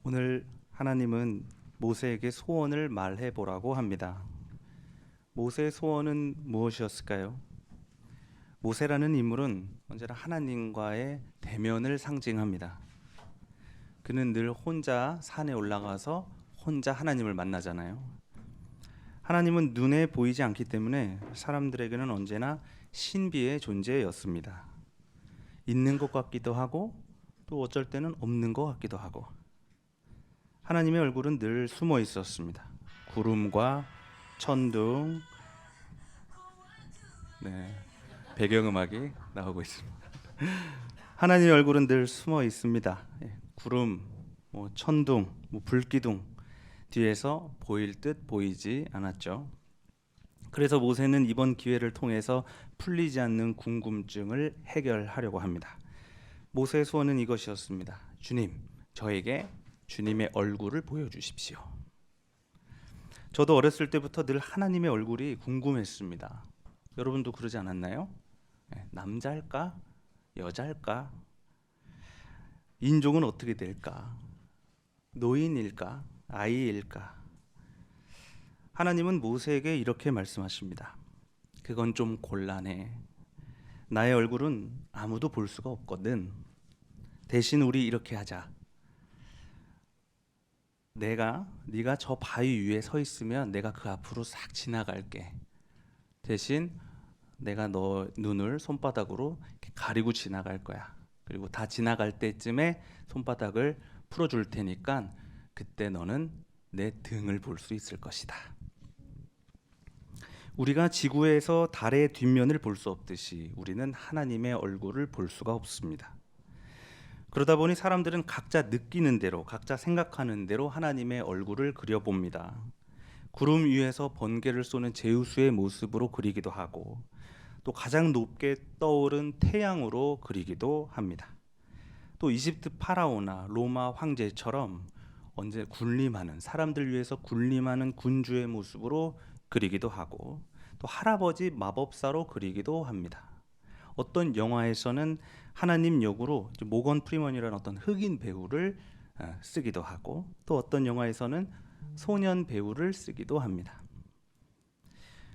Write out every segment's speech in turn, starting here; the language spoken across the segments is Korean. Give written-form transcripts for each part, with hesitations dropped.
오늘 하나님은 모세에게 소원을 말해 보라고 합니다. 모세의 소원은 무엇이었을까요? 모세라는 인물은 언제나 하나님과의 대면을 상징합니다. 그는 늘 혼자 산에 올라가서 혼자 하나님을 만나잖아요. 하나님은 눈에 보이지 않기 때문에 사람들에게는 언제나 신비의 존재였습니다. 있는 것 같기도 하고 또 어쩔 때는 없는 것 같기도 하고, 하나님의 얼굴은 늘 숨어 있었습니다. 구름과 천둥, 배경음악이 나오고 있습니다. 하나님의 얼굴은 늘 숨어 있습니다. 구름, 천둥, 불기둥 뒤에서 보일 듯 보이지 않았죠. 그래서 모세는 이번 기회를 통해서 풀리지 않는 궁금증을 해결하려고 합니다. 모세의 소원은 이것이었습니다. 주님, 저에게 주님의 얼굴을 보여주십시오. 저도 어렸을 때부터 늘 하나님의 얼굴이 궁금했습니다. 여러분도 그러지 않았나요? 남자일까? 여자일까? 인종은 어떻게 될까? 노인일까? 아이일까? 하나님은 모세에게 이렇게 말씀하십니다. 그건 좀 곤란해. 나의 얼굴은 아무도 볼 수가 없거든. 대신 우리 이렇게 하자. 네가 저 바위 위에 서 있으면 내가 그 앞으로 싹 지나갈게. 대신 내가 너 눈을 손바닥으로 이렇게 가리고 지나갈 거야. 그리고 다 지나갈 때쯤에 손바닥을 풀어줄 테니까 그때 너는 내 등을 볼 수 있을 것이다. 우리가 지구에서 달의 뒷면을 볼 수 없듯이 우리는 하나님의 얼굴을 볼 수가 없습니다. 그러다 보니 사람들은 각자 느끼는 대로, 각자 생각하는 대로 하나님의 얼굴을 그려봅니다. 구름 위에서 번개를 쏘는 제우스의 모습으로 그리기도 하고, 또 가장 높게 떠오른 태양으로 그리기도 합니다. 또 이집트 파라오나 로마 황제처럼 언제 군림하는, 사람들 위해서 군림하는 군주의 모습으로 그리기도 하고, 또 할아버지 마법사로 그리기도 합니다. 어떤 영화에서는 하나님 역으로 모건 프리먼이라는 어떤 흑인 배우를 쓰기도 하고, 또 어떤 영화에서는 소년 배우를 쓰기도 합니다.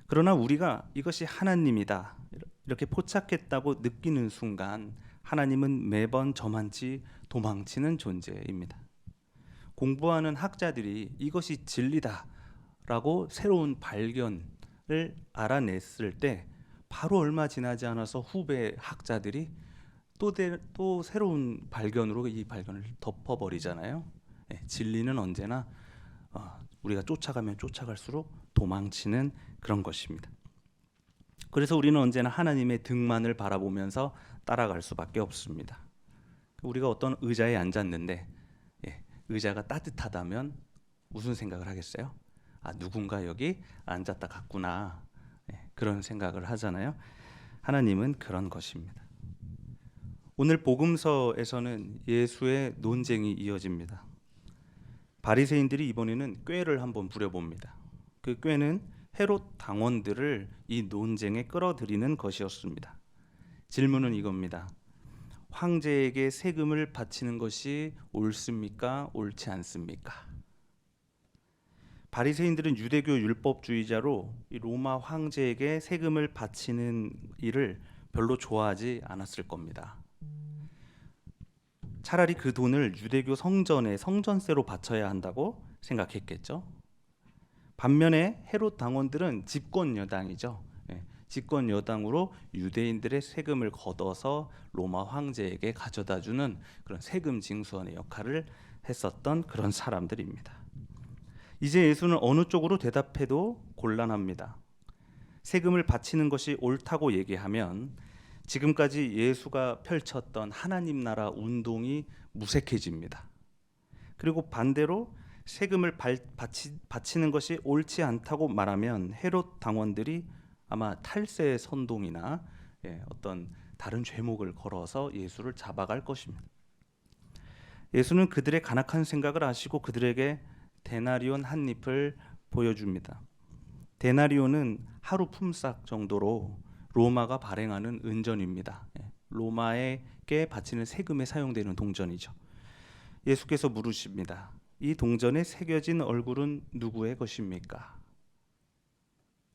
그러나 우리가 이것이 하나님이다 이렇게 포착했다고 느끼는 순간 하나님은 매번 저만치 도망치는 존재입니다. 공부하는 학자들이 이것이 진리다라고 새로운 발견을 알아냈을 때 바로 얼마 지나지 않아서 후배 학자들이 또 새로운 발견으로 이 발견을 덮어버리잖아요. 진리는 언제나 우리가 쫓아가면 쫓아갈수록 도망치는 그런 것입니다. 그래서 우리는 언제나 하나님의 등만을 바라보면서 따라갈 수밖에 없습니다. 우리가 어떤 의자에 앉았는데 의자가 따뜻하다면 무슨 생각을 하겠어요? 누군가 여기 앉았다 갔구나, 그런 생각을 하잖아요. 하나님은 그런 것입니다. 오늘 복음서에서는 예수의 논쟁이 이어집니다. 바리새인들이 이번에는 꾀를 한번 부려봅니다. 그 꾀는 헤롯 당원들을 이 논쟁에 끌어들이는 것이었습니다. 질문은 이겁니다. 황제에게 세금을 바치는 것이 옳습니까? 옳지 않습니까? 바리새인들은 유대교 율법주의자로 이 로마 황제에게 세금을 바치는 일을 별로 좋아하지 않았을 겁니다. 차라리 그 돈을 유대교 성전에 성전세로 바쳐야 한다고 생각했겠죠. 반면에 헤롯 당원들은 집권 여당이죠. 집권 여당으로 유대인들의 세금을 걷어서 로마 황제에게 가져다주는 그런 세금 징수원의 역할을 했었던 그런 사람들입니다. 이제 예수는 어느 쪽으로 대답해도 곤란합니다. 세금을 바치는 것이 옳다고 얘기하면 지금까지 예수가 펼쳤던 하나님 나라 운동이 무색해집니다. 그리고 반대로 세금을 바치는 것이 옳지 않다고 말하면 헤롯 당원들이 아마 탈세 선동이나 어떤 다른 죄목을 걸어서 예수를 잡아갈 것입니다. 예수는 그들의 간악한 생각을 아시고 그들에게 데나리온 한 잎을 보여줍니다. 데나리온은 하루 품삯 정도로 로마가 발행하는 은전입니다. 로마에게 바치는 세금에 사용되는 동전이죠. 예수께서 물으십니다. 이 동전에 새겨진 얼굴은 누구의 것입니까?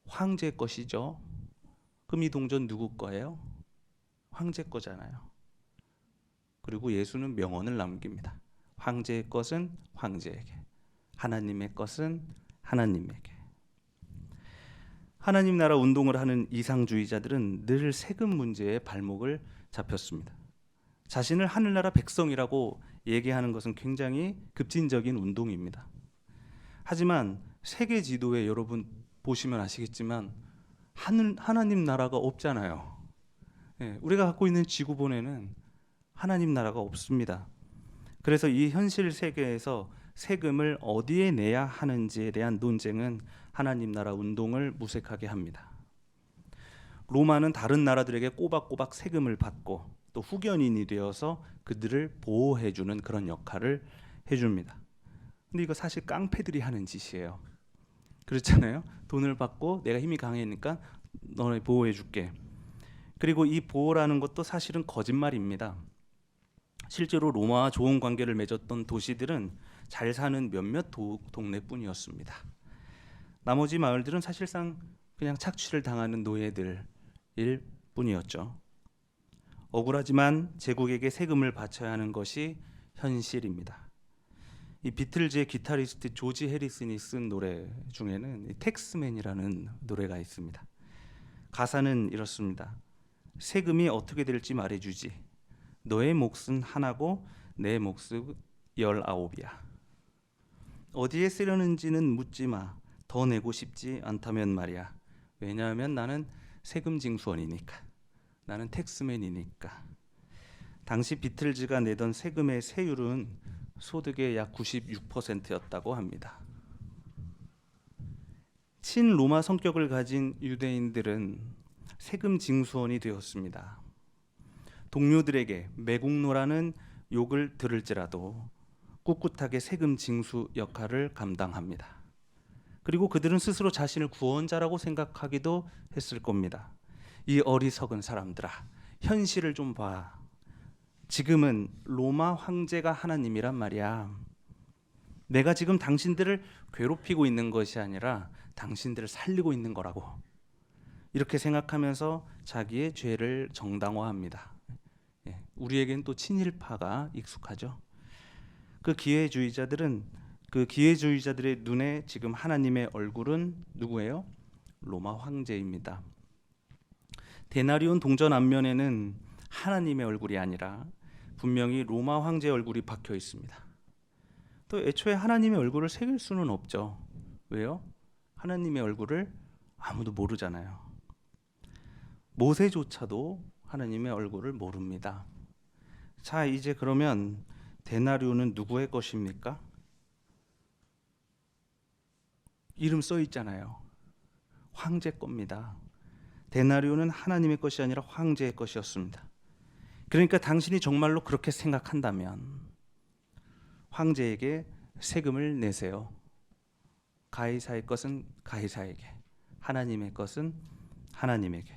황제 것이죠. 그럼 이 동전 누구 거예요? 황제 거잖아요. 그리고 예수는 명언을 남깁니다. 황제의 것은 황제에게, 하나님의 것은 하나님에게. 하나님 나라 운동을 하는 이상주의자들은 늘 세금 문제에 발목을 잡혔습니다. 자신을 하늘나라 백성이라고 얘기하는 것은 굉장히 급진적인 운동입니다. 하지만 세계 지도에 여러분 보시면 아시겠지만 하나님 나라가 없잖아요. 우리가 갖고 있는 지구본에는 하나님 나라가 없습니다. 그래서 이 현실 세계에서 세금을 어디에 내야 하는지에 대한 논쟁은 하나님 나라 운동을 무색하게 합니다. 로마는 다른 나라들에게 꼬박꼬박 세금을 받고 또 후견인이 되어서 그들을 보호해주는 그런 역할을 해줍니다. 근데 이거 사실 깡패들이 하는 짓이에요. 그렇잖아요. 돈을 받고 내가 힘이 강하니까 너네 보호해줄게. 그리고 이 보호라는 것도 사실은 거짓말입니다. 실제로 로마와 좋은 관계를 맺었던 도시들은 잘 사는 몇몇 동네뿐이었습니다. 나머지 마을들은 사실상 그냥 착취를 당하는 노예들일 뿐이었죠. 억울하지만 제국에게 세금을 바쳐야 하는 것이 현실입니다. 이 비틀즈의 기타리스트 조지 해리슨이 쓴 노래 중에는 텍스맨이라는 노래가 있습니다. 가사는 이렇습니다. 세금이 어떻게 될지 말해주지. 너의 몫은 하나고 내 몫은 19이야. 어디에 쓰려는지는 묻지 마. 더 내고 싶지 않다면 말이야. 왜냐하면 나는 세금 징수원이니까. 나는 텍스맨이니까. 당시 비틀즈가 내던 세금의 세율은 소득의 약 96%였다고 합니다. 친로마 성격을 가진 유대인들은 세금 징수원이 되었습니다. 동료들에게 매국노라는 욕을 들을지라도 꿋꿋하게 세금 징수 역할을 감당합니다. 그리고 그들은 스스로 자신을 구원자라고 생각하기도 했을 겁니다. 이 어리석은 사람들아, 현실을 좀 봐. 지금은 로마 황제가 하나님이란 말이야. 내가 지금 당신들을 괴롭히고 있는 것이 아니라 당신들을 살리고 있는 거라고. 이렇게 생각하면서 자기의 죄를 정당화합니다. 우리에겐 또 친일파가 익숙하죠. 그 기회주의자들의 눈에 지금 하나님의 얼굴은 누구예요? 로마 황제입니다. 데나리온 동전 앞면에는 하나님의 얼굴이 아니라 분명히 로마 황제의 얼굴이 박혀 있습니다. 또 애초에 하나님의 얼굴을 새길 수는 없죠. 왜요? 하나님의 얼굴을 아무도 모르잖아요. 모세조차도 하나님의 얼굴을 모릅니다. 자, 이제 그러면 데나리온은 누구의 것입니까? 이름 써 있잖아요. 황제 겁니다. 데나리온은 하나님의 것이 아니라 황제의 것이었습니다. 그러니까 당신이 정말로 그렇게 생각한다면 황제에게 세금을 내세요. 가이사의 것은 가이사에게, 하나님의 것은 하나님에게.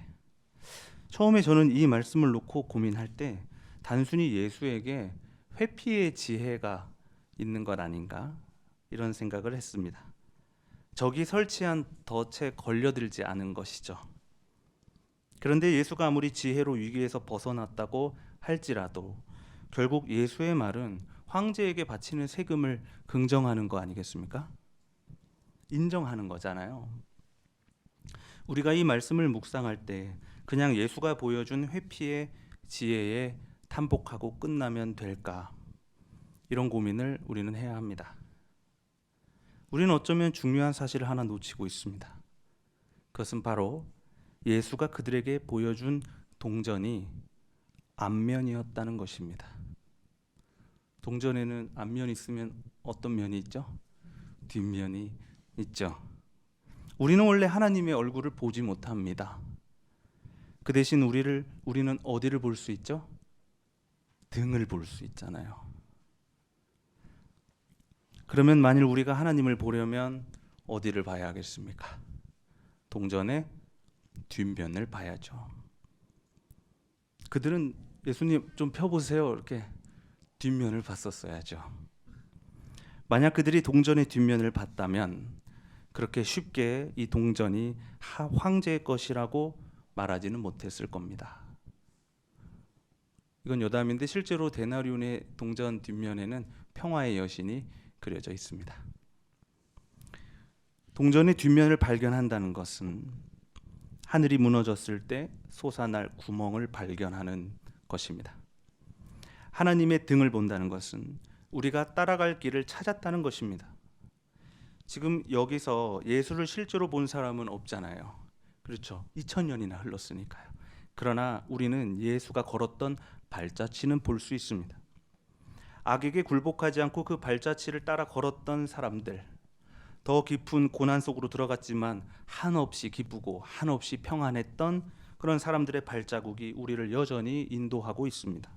처음에 저는 이 말씀을 놓고 고민할 때 단순히 예수에게 회피의 지혜가 있는 것 아닌가 이런 생각을 했습니다. 적이 설치한 덫에 걸려들지 않은 것이죠. 그런데 예수가 아무리 지혜로 위기에서 벗어났다고 할지라도 결국 예수의 말은 황제에게 바치는 세금을 긍정하는 거 아니겠습니까? 인정하는 거잖아요. 우리가 이 말씀을 묵상할 때 그냥 예수가 보여준 회피의 지혜에 탐복하고 끝나면 될까? 이런 고민을 우리는 해야 합니다. 우리는 어쩌면 중요한 사실을 하나 놓치고 있습니다. 그것은 바로 예수가 그들에게 보여준 동전이 앞면이었다는 것입니다. 동전에는 앞면이 있으면 어떤 면이 있죠? 뒷면이 있죠. 우리는 원래 하나님의 얼굴을 보지 못합니다. 그 대신 우리는 어디를 볼 수 있죠? 등을 볼 수 있잖아요. 그러면 만일 우리가 하나님을 보려면 어디를 봐야 하겠습니까? 동전의 뒷면을 봐야죠. 그들은 예수님 좀 펴보세요 이렇게 뒷면을 봤었어야죠. 만약 그들이 동전의 뒷면을 봤다면 그렇게 쉽게 이 동전이 황제의 것이라고 말하지는 못했을 겁니다. 이건 여담인데 실제로 데나리온의 동전 뒷면에는 평화의 여신이 그려져 있습니다. 동전의 뒷면을 발견한다는 것은 하늘이 무너졌을 때 솟아날 구멍을 발견하는 것입니다. 하나님의 등을 본다는 것은 우리가 따라갈 길을 찾았다는 것입니다. 지금 여기서 예수를 실제로 본 사람은 없잖아요. 그렇죠. 2000년이나 흘렀으니까요. 그러나 우리는 예수가 걸었던 발자취는 볼 수 있습니다. 악에게 굴복하지 않고 그 발자취를 따라 걸었던 사람들, 더 깊은 고난 속으로 들어갔지만 한없이 기쁘고 한없이 평안했던 그런 사람들의 발자국이 우리를 여전히 인도하고 있습니다.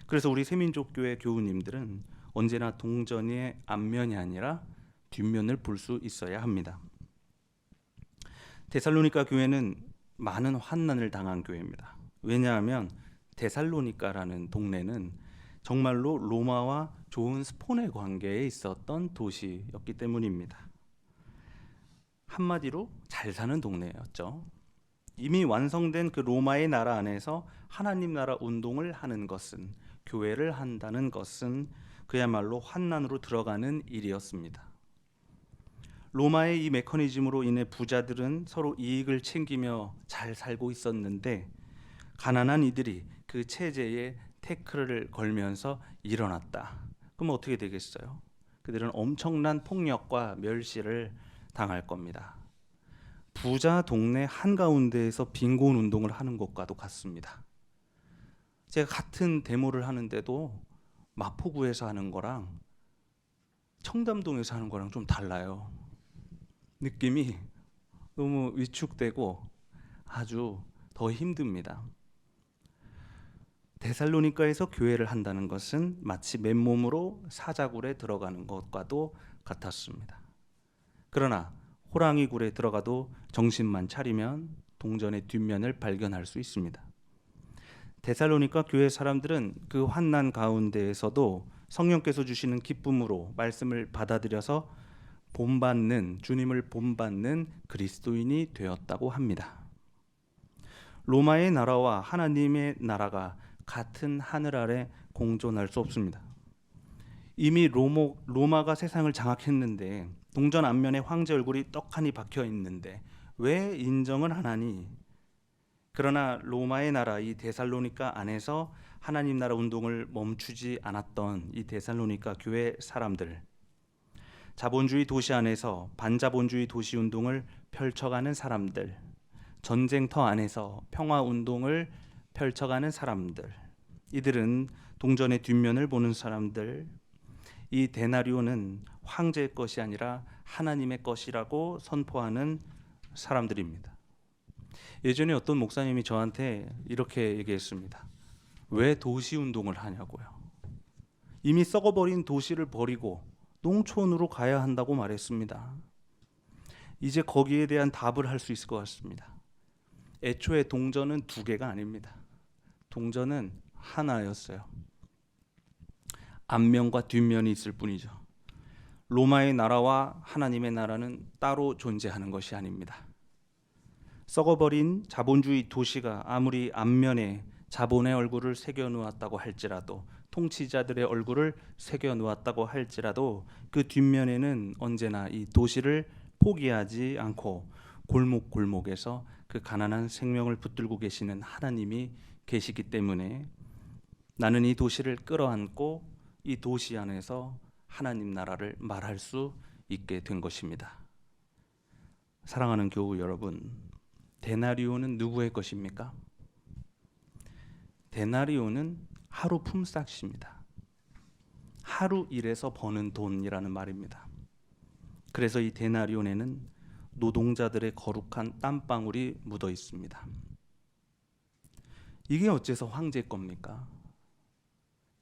그래서 우리 새민족교회 교우님들은 언제나 동전의 앞면이 아니라 뒷면을 볼 수 있어야 합니다. 데살로니가 교회는 많은 환난을 당한 교회입니다. 왜냐하면 데살로니가라는 동네는 정말로 로마와 좋은 스폰의 관계에 있었던 도시였기 때문입니다. 한마디로 잘 사는 동네였죠. 이미 완성된 그 로마의 나라 안에서 하나님 나라 운동을 하는 것은, 교회를 한다는 것은 그야말로 환난으로 들어가는 일이었습니다. 로마의 이 메커니즘으로 인해 부자들은 서로 이익을 챙기며 잘 살고 있었는데 가난한 이들이 그 체제에 태클을 걸면서 일어났다. 그럼 어떻게 되겠어요? 그들은 엄청난 폭력과 멸시를 당할 겁니다. 부자 동네 한가운데에서 빈곤 운동을 하는 것과도 같습니다. 제가 같은 데모를 하는데도 마포구에서 하는 거랑 청담동에서 하는 거랑 좀 달라요. 느낌이 너무 위축되고 아주 더 힘듭니다. 데살로니가에서 교회를 한다는 것은 마치 맨몸으로 사자굴에 들어가는 것과도 같았습니다. 그러나 호랑이 굴에 들어가도 정신만 차리면 동전의 뒷면을 발견할 수 있습니다. 데살로니가 교회 사람들은 그 환난 가운데에서도 성령께서 주시는 기쁨으로 말씀을 받아들여서 본받는, 주님을 본받는 그리스도인이 되었다고 합니다. 로마의 나라와 하나님의 나라가 같은 하늘 아래 공존할 수 없습니다. 이미 로마가 세상을 장악했는데 동전 앞면에 황제 얼굴이 떡하니 박혀 있는데 왜 인정을 안 하니? 그러나 로마의 나라 이 데살로니가 안에서 하나님 나라 운동을 멈추지 않았던 이 데살로니가 교회 사람들, 자본주의 도시 안에서 반자본주의 도시 운동을 펼쳐가는 사람들, 전쟁터 안에서 평화 운동을 펼쳐가는 사람들, 이들은 동전의 뒷면을 보는 사람들, 이 데나리온은 황제의 것이 아니라 하나님의 것이라고 선포하는 사람들입니다. 예전에 어떤 목사님이 저한테 이렇게 얘기했습니다. 왜 도시 운동을 하냐고요. 이미 썩어버린 도시를 버리고 농촌으로 가야 한다고 말했습니다. 이제 거기에 대한 답을 할 수 있을 것 같습니다. 애초에 동전은 두 개가 아닙니다. 동전은 하나였어요. 앞면과 뒷면이 있을 뿐이죠. 로마의 나라와 하나님의 나라는 따로 존재하는 것이 아닙니다. 썩어버린 자본주의 도시가 아무리 앞면에 자본의 얼굴을 새겨놓았다고 할지라도, 통치자들의 얼굴을 새겨놓았다고 할지라도 그 뒷면에는 언제나 이 도시를 포기하지 않고 골목골목에서 그 가난한 생명을 붙들고 계시는 하나님이 계시기 때문에 나는 이 도시를 끌어안고 이 도시 안에서 하나님 나라를 말할 수 있게 된 것입니다. 사랑하는 교우 여러분, 데나리온은 누구의 것입니까? 데나리온은 하루 품삯입니다. 하루 일해서 버는 돈이라는 말입니다. 그래서 이 데나리온에는 노동자들의 거룩한 땀방울이 묻어 있습니다. 이게 어째서 황제 겁니까?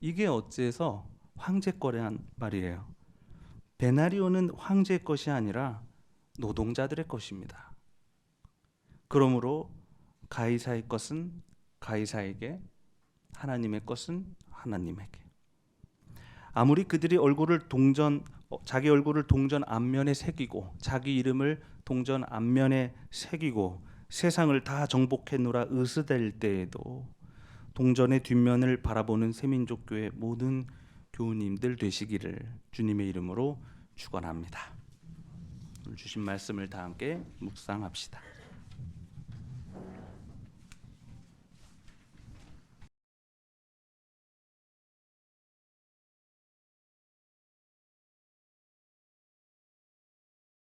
이게 어째서 황제 거란 말이에요. 데나리온은 황제의 것이 아니라 노동자들의 것입니다. 그러므로 가이사의 것은 가이사에게, 하나님의 것은 하나님에게. 아무리 그들이 자기 얼굴을 동전 앞면에 새기고 자기 이름을 동전 앞면에 새기고 세상을 다 정복했노라 으스댈 때에도 동전의 뒷면을 바라보는 새민족교회 모든 교우님들 되시기를 주님의 이름으로 축원합니다. 오늘 주신 말씀을 다 함께 묵상합시다.